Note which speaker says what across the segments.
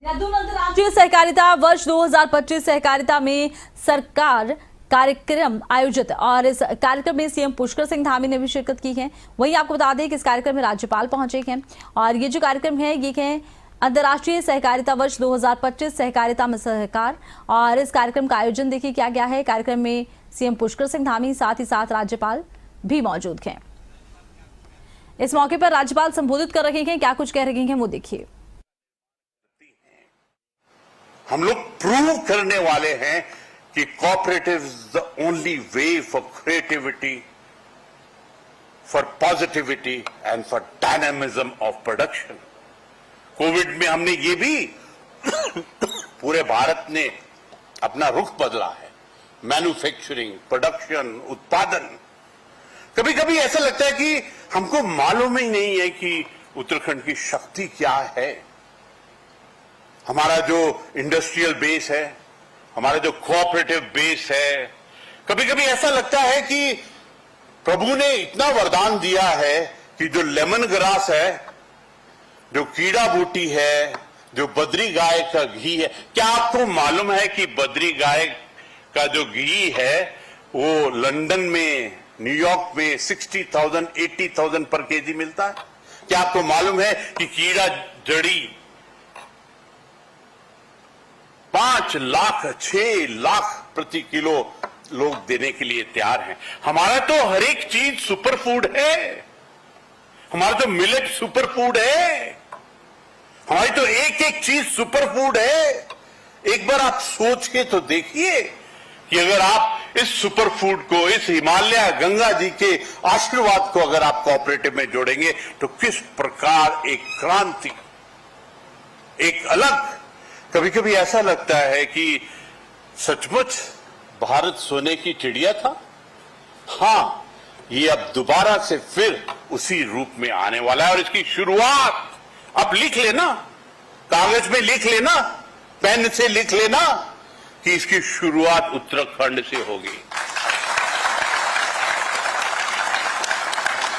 Speaker 1: अंतर्राष्ट्रीय सहकारिता वर्ष 2025 सहकारिता में सरकार कार्यक्रम आयोजित और इस कार्यक्रम में सीएम पुष्कर सिंह धामी ने भी शिरकत की है। वहीं आपको बता दें कि इस कार्यक्रम में राज्यपाल पहुंचे हैं और ये जो कार्यक्रम है ये है अंतर्राष्ट्रीय सहकारिता वर्ष 2025 सहकारिता में सहकार। और इस कार्यक्रम का आयोजन देखिए क्या गया है। कार्यक्रम में सीएम पुष्कर सिंह धामी साथ ही साथ राज्यपाल भी मौजूद हैं। इस मौके पर राज्यपाल संबोधित कर रहे हैं, क्या कुछ कह रहे हैं वो देखिए।
Speaker 2: हम लोग प्रूव करने वाले हैं कि cooperative is the only way for creativity, for positivity and for dynamism of production. Covid में हमने ये भी पूरे भारत ने अपना रुख बदला है। मैन्युफैक्चरिंग, प्रोडक्शन, उत्पादन। कभी कभी ऐसा लगता है कि हमको मालूम ही नहीं है कि उत्तराखंड की शक्ति क्या है। हमारा जो इंडस्ट्रियल बेस है, हमारा जो कोऑपरेटिव बेस है, कभी कभी ऐसा लगता है कि प्रभु ने इतना वरदान दिया है कि जो लेमन ग्रास है, जो कीड़ा बूटी है, जो बद्री गाय का घी है, क्या आपको मालूम है कि बद्री गाय का जो घी है वो लंदन में, न्यूयॉर्क में 60,000, 80,000 पर केजी मिलता है? क्या आपको मालूम है कि कीड़ा जड़ी 5 लाख, 6 लाख प्रति किलो लोग देने के लिए तैयार हैं? हमारा तो हर एक चीज सुपर फूड है। हमारा तो मिलेट सुपर फूड है। हमारी तो एक एक चीज सुपर फूड है। एक बार आप सोच के तो देखिए कि अगर आप इस सुपर फूड को, इस हिमालय गंगा जी के आशीर्वाद को अगर आप कोऑपरेटिव में जोड़ेंगे तो किस प्रकार एक क्रांति, एक अलग। कभी कभी ऐसा लगता है कि सचमुच भारत सोने की चिड़िया था। हां, ये अब दोबारा से फिर उसी रूप में आने वाला है और इसकी शुरुआत अब लिख लेना, कागज में लिख लेना, पेन से लिख लेना कि इसकी शुरुआत उत्तराखंड से होगी।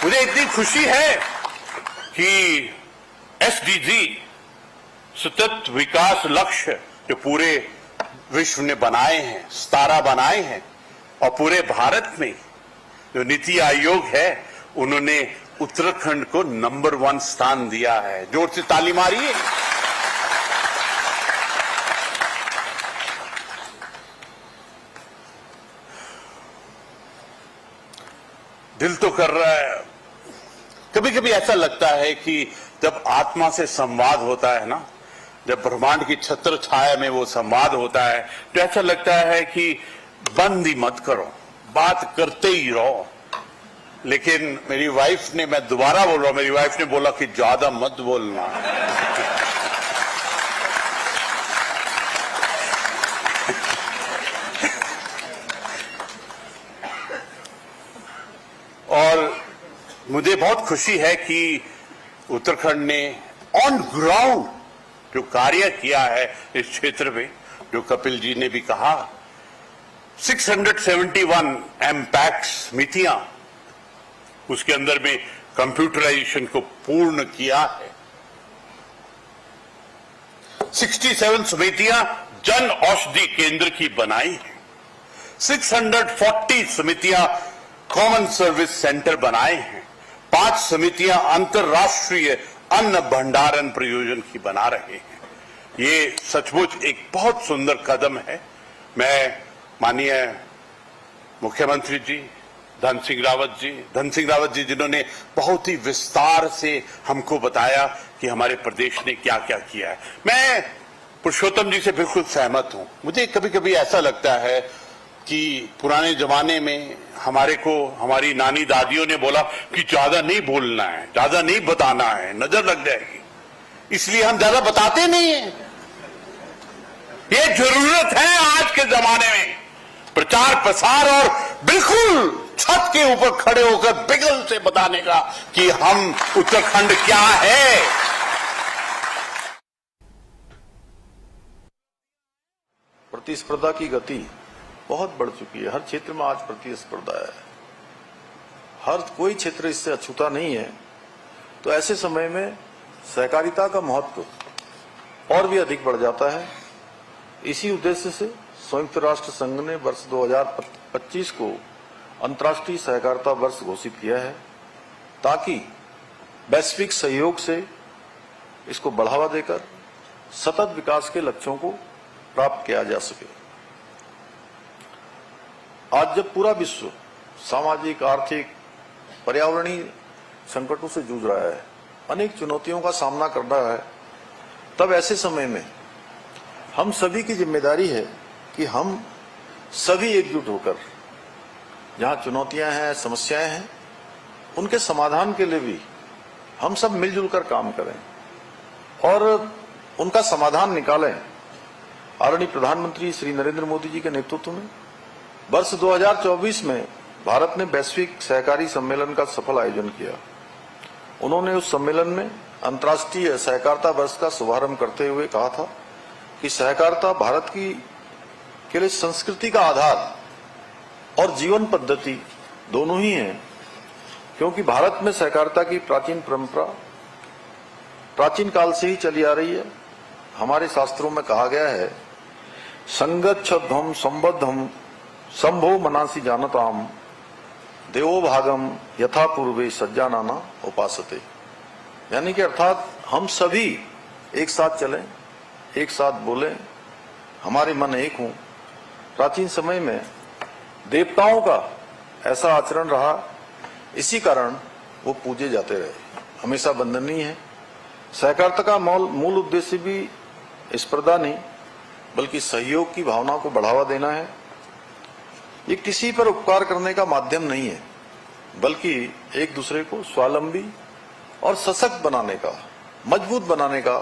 Speaker 2: मुझे इतनी खुशी है कि एसडीजी, सतत विकास लक्ष्य जो पूरे विश्व ने बनाए हैं, 17 बनाए हैं, और पूरे भारत में जो नीति आयोग है उन्होंने उत्तराखंड को नंबर 1 स्थान दिया है। जोर से ताली मारिए। दिल तो कर रहा है। कभी कभी ऐसा लगता है कि जब आत्मा से संवाद होता है ना, जब ब्रह्मांड की छत्र छाया में वो संवाद होता है तो ऐसा लगता है कि बंद ही मत करो, बात करते ही रहो। लेकिन मेरी वाइफ ने, मैं दोबारा बोल रहा हूं, मेरी वाइफ ने बोला कि ज्यादा मत बोलना। और मुझे बहुत खुशी है कि उत्तराखंड ने ऑन ग्राउंड जो कार्य किया है इस क्षेत्र में, जो कपिल जी ने भी कहा, 671 एमपैक्ट समितियां, उसके अंदर में कंप्यूटराइजेशन को पूर्ण किया है। 67 समितियां जन औषधि केंद्र की बनाई है। 640 समितियां कॉमन सर्विस सेंटर बनाए हैं। 5 समितियां अंतर्राष्ट्रीय अन्न भंडारण प्रयोजन की बना रहे हैं। ये सचमुच एक बहुत सुंदर कदम है। मैं माननीय मुख्यमंत्री जी धन सिंह रावत जी जिन्होंने बहुत ही विस्तार से हमको बताया कि हमारे प्रदेश ने क्या क्या किया है। मैं पुरुषोत्तम जी से बिल्कुल सहमत हूं। मुझे कभी कभी ऐसा लगता है कि पुराने जमाने में हमारी नानी दादियों ने बोला कि ज्यादा नहीं बोलना है, ज्यादा नहीं बताना है, नजर लग जाएगी, इसलिए हम ज्यादा बताते नहीं हैं। ये जरूरत है आज के जमाने में प्रचार प्रसार और बिल्कुल छत के ऊपर खड़े होकर बिगल से बताने का कि हम उत्तराखंड क्या है।
Speaker 3: प्रतिस्पर्धा की गति बहुत बढ़ चुकी है। हर क्षेत्र में आज प्रतिस्पर्धा है। हर कोई क्षेत्र इससे अछूता नहीं है। तो ऐसे समय में सहकारिता का महत्व और भी अधिक बढ़ जाता है। इसी उद्देश्य से संयुक्त राष्ट्र संघ ने वर्ष 2025 को अंतर्राष्ट्रीय सहकारिता वर्ष घोषित किया है, ताकि वैश्विक सहयोग से इसको बढ़ावा देकर सतत विकास के लक्ष्यों को प्राप्त किया जा सके। आज जब पूरा विश्व सामाजिक, आर्थिक, पर्यावरणीय संकटों से जूझ रहा है, अनेक चुनौतियों का सामना कर रहा है, तब ऐसे समय में हम सभी की जिम्मेदारी है कि हम सभी एकजुट होकर जहां चुनौतियां हैं, समस्याएं हैं, उनके समाधान के लिए भी हम सब मिलजुल कर काम करें और उनका समाधान निकालें। आदरणीय प्रधानमंत्री श्री नरेंद्र मोदी जी के नेतृत्व में वर्ष 2024 में भारत ने वैश्विक सहकारी सम्मेलन का सफल आयोजन किया। उन्होंने उस सम्मेलन में अंतर्राष्ट्रीय सहकारिता वर्ष का शुभारंभ करते हुए कहा था कि सहकारिता भारत के लिए संस्कृति का आधार और जीवन पद्धति दोनों ही हैं, क्योंकि भारत में सहकारिता की प्राचीन परंपरा प्राचीन काल से ही चली आ रही है। हमारे शास्त्रों में कहा गया है, संगच्छध्वम संबद्धम संभो मनासी जानताम देवो भागम यथा पूर्वे सज्जानाना उपासते। यानी कि अर्थात हम सभी एक साथ चलें, एक साथ बोलें, हमारे मन एक हों। प्राचीन समय में देवताओं का ऐसा आचरण रहा, इसी कारण वो पूजे जाते रहे, हमेशा वंदनीय है। सहकारिता का मूल उद्देश्य भी स्पर्धा नहीं बल्कि सहयोग की भावना को बढ़ावा देना है। ये किसी पर उपकार करने का माध्यम नहीं है, बल्कि एक दूसरे को स्वावलंबी और सशक्त बनाने का, मजबूत बनाने का